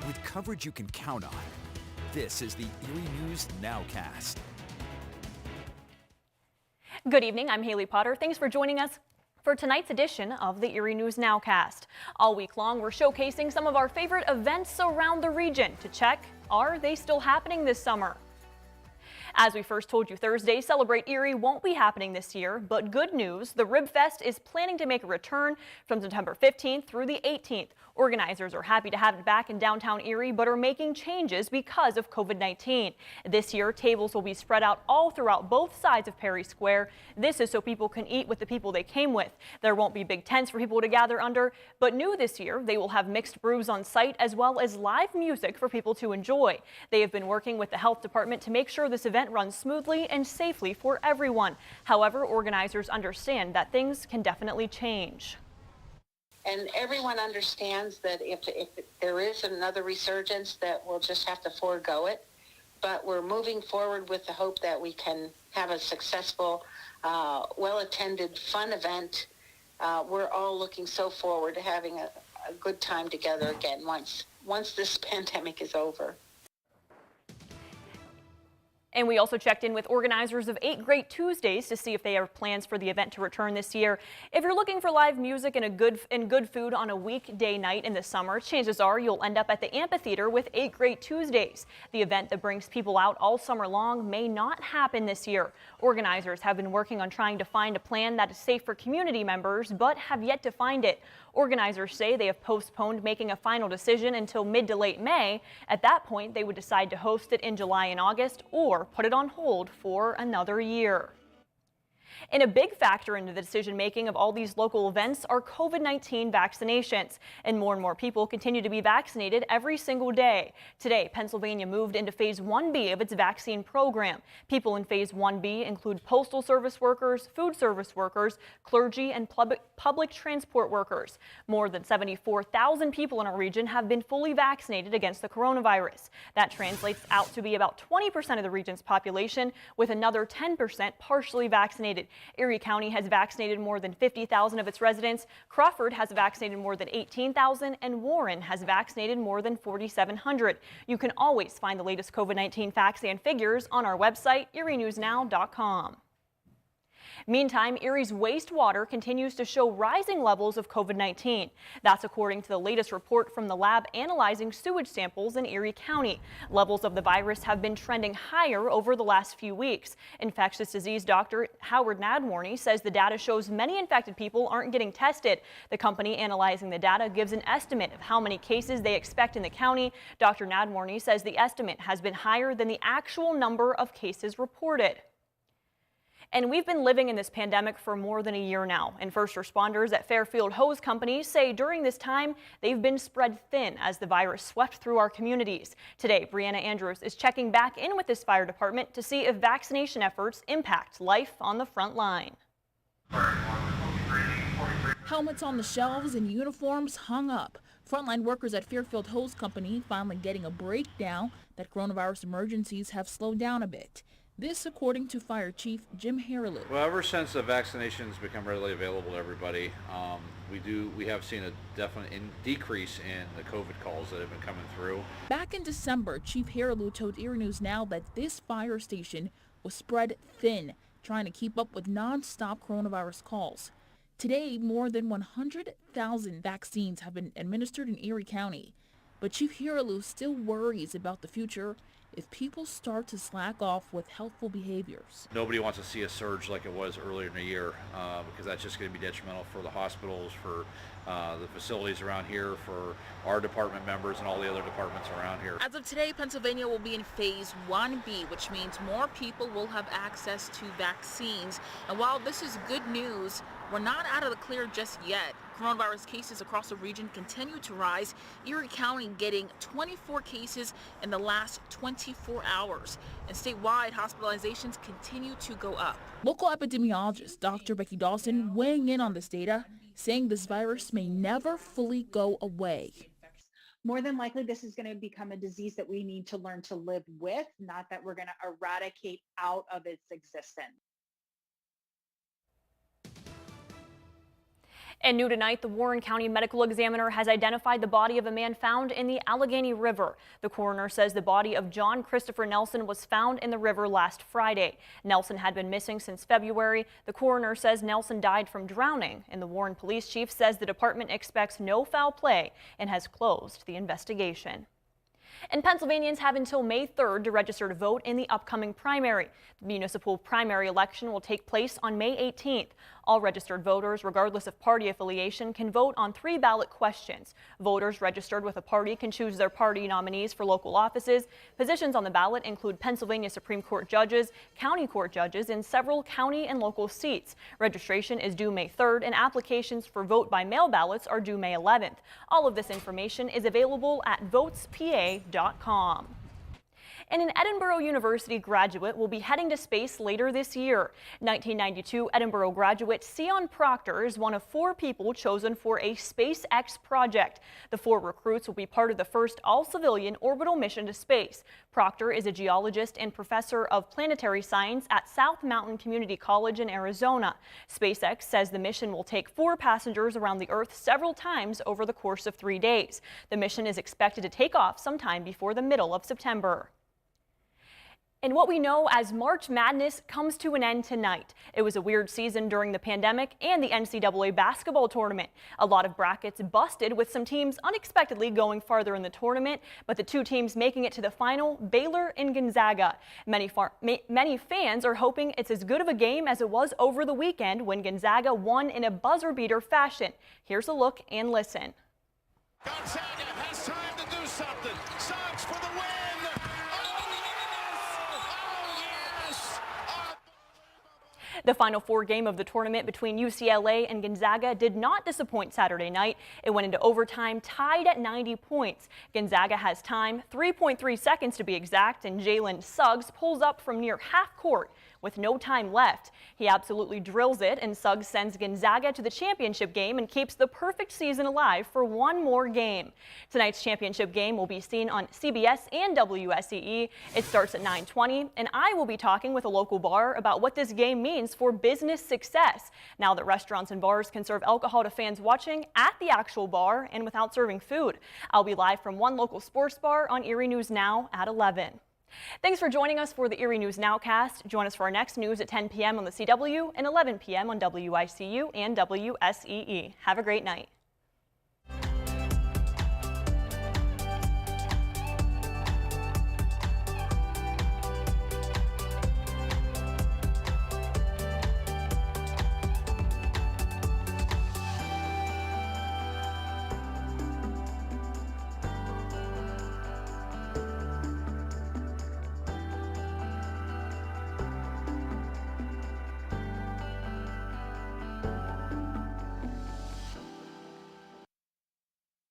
with coverage you can count on. This is the Erie News NOWCAST. Good evening, I'm Haley Potter. Thanks for joining us for tonight's edition of the Erie News NOWCAST. All week long, we're showcasing some of our favorite events around the region to check, are they still happening this summer? As we first told you Thursday, Celebrate Erie won't be happening this year, but good news, the Rib Fest is planning to make a return from September 15th through the 18th. Organizers are happy to have it back in downtown Erie, but are making changes because of COVID-19. This year, tables will be spread out all throughout both sides of Perry Square. This is so people can eat with the people they came with. There won't be big tents for people to gather under, but new this year, they will have mixed brews on site as well as live music for people to enjoy. They have been working with the health department to make sure this event runs smoothly and safely for everyone. However, organizers understand that things can definitely change. And everyone understands that if there is another resurgence, that we'll just have to forego it. But we're moving forward with the hope that we can have a successful, well-attended, fun event. We're all looking so forward to having a good time together again once this pandemic is over. And we also checked in with organizers of 8 Great Tuesdays to see if they have plans for the event to return this year. If you're looking for live music and good food on a weekday night in the summer, chances are you'll end up at the amphitheater with 8 Great Tuesdays. The event that brings people out all summer long may not happen this year. Organizers have been working on trying to find a plan that is safe for community members, but have yet to find it. Organizers say they have postponed making a final decision until mid to late May. At that point, they would decide to host it in July and August or put it on hold for another year. And a big factor into the decision-making of all these local events are COVID-19 vaccinations. And more people continue to be vaccinated every single day. Today, Pennsylvania moved into Phase 1B of its vaccine program. People in Phase 1B include postal service workers, food service workers, clergy, and public transport workers. More than 74,000 people in our region have been fully vaccinated against the coronavirus. That translates out to be about 20% of the region's population, with another 10% partially vaccinated. Erie County has vaccinated more than 50,000 of its residents. Crawford has vaccinated more than 18,000, and Warren has vaccinated more than 4,700. You can always find the latest COVID-19 facts and figures on our website, erienewsnow.com. Meantime, Erie's wastewater continues to show rising levels of COVID-19. That's according to the latest report from the lab analyzing sewage samples in Erie County. Levels of the virus have been trending higher over the last few weeks. Infectious disease doctor Howard Nadworny says the data shows many infected people aren't getting tested. The company analyzing the data gives an estimate of how many cases they expect in the county. Dr. Nadworny says the estimate has been higher than the actual number of cases reported. And we've been living in this pandemic for more than a year now. And first responders at Fairfield Hose Company say during this time, they've been spread thin as the virus swept through our communities. Today, Brianna Andrews is checking back in with this fire department to see if vaccination efforts impact life on the front line. Helmets on the shelves and uniforms hung up. Frontline workers at Fairfield Hose Company finally getting a break now that coronavirus emergencies have slowed down a bit. This, according to Fire Chief Jim Harrelou. Well, ever since the vaccinations become readily available to everybody, we have seen a definite decrease in the COVID calls that have been coming through. Back in December, Chief Harrelou told Erie News Now that this fire station was spread thin, trying to keep up with non-stop coronavirus calls. Today, more than 100,000 vaccines have been administered in Erie County. But Chief Harrelou still worries about the future if people start to slack off with healthful behaviors. Nobody wants to see a surge like it was earlier in the year because that's just going to be detrimental for the hospitals, for the facilities around here, for our department members and all the other departments around here. As of today, Pennsylvania will be in Phase 1B, which means more people will have access to vaccines. And while this is good news, we're not out of the clear just yet. Coronavirus cases across the region continue to rise. Erie County getting 24 cases in the last 24 hours. And statewide, hospitalizations continue to go up. Local epidemiologist Dr. Becky Dawson weighing in on this data, saying this virus may never fully go away. More than likely, this is going to become a disease that we need to learn to live with, not that we're going to eradicate out of its existence. And new tonight, the Warren County Medical Examiner has identified the body of a man found in the Allegheny River. The coroner says the body of John Christopher Nelson was found in the river last Friday. Nelson had been missing since February. The coroner says Nelson died from drowning, and the Warren police chief says the department expects no foul play and has closed the investigation. And Pennsylvanians have until May 3rd to register to vote in the upcoming primary. The municipal primary election will take place on May 18th. All registered voters, regardless of party affiliation, can vote on 3 ballot questions. Voters registered with a party can choose their party nominees for local offices. Positions on the ballot include Pennsylvania Supreme Court judges, county court judges, and several county and local seats. Registration is due May 3rd, and applications for vote by mail ballots are due May 11th. All of this information is available at votespa.com. And an Edinburgh University graduate will be heading to space later this year. 1992 Edinburgh graduate Sion Proctor is one of 4 people chosen for a SpaceX project. The 4 recruits will be part of the first all-civilian orbital mission to space. Proctor is a geologist and professor of planetary science at South Mountain Community College in Arizona. SpaceX says the mission will take 4 passengers around the Earth several times over the course of 3 days. The mission is expected to take off sometime before the middle of September. And what we know as March Madness comes to an end tonight. It was a weird season during the pandemic and the NCAA basketball tournament. A lot of brackets busted, with some teams unexpectedly going farther in the tournament, but the 2 teams making it to the final, Baylor and Gonzaga. Many fans are hoping it's as good of a game as it was over the weekend when Gonzaga won in a buzzer-beater fashion. Here's a look and listen. Gonzaga has time to do something. Suggs for the win. The Final Four game of the tournament between UCLA and Gonzaga did not disappoint Saturday night. It went into overtime tied at 90 points. Gonzaga has time, 3.3 seconds to be exact, and Jalen Suggs pulls up from near half court with no time left. He absolutely drills it, and Suggs sends Gonzaga to the championship game and keeps the perfect season alive for one more game. Tonight's championship game will be seen on CBS and WSEE. It starts at 9:20, and I will be talking with a local bar about what this game means for business success, now that restaurants and bars can serve alcohol to fans watching at the actual bar and without serving food. I'll be live from one local sports bar on Erie News Now at 11. Thanks for joining us for the Erie News Nowcast. Join us for our next news at 10 p.m. on the CW and 11 p.m. on WICU and WSEE. Have a great night.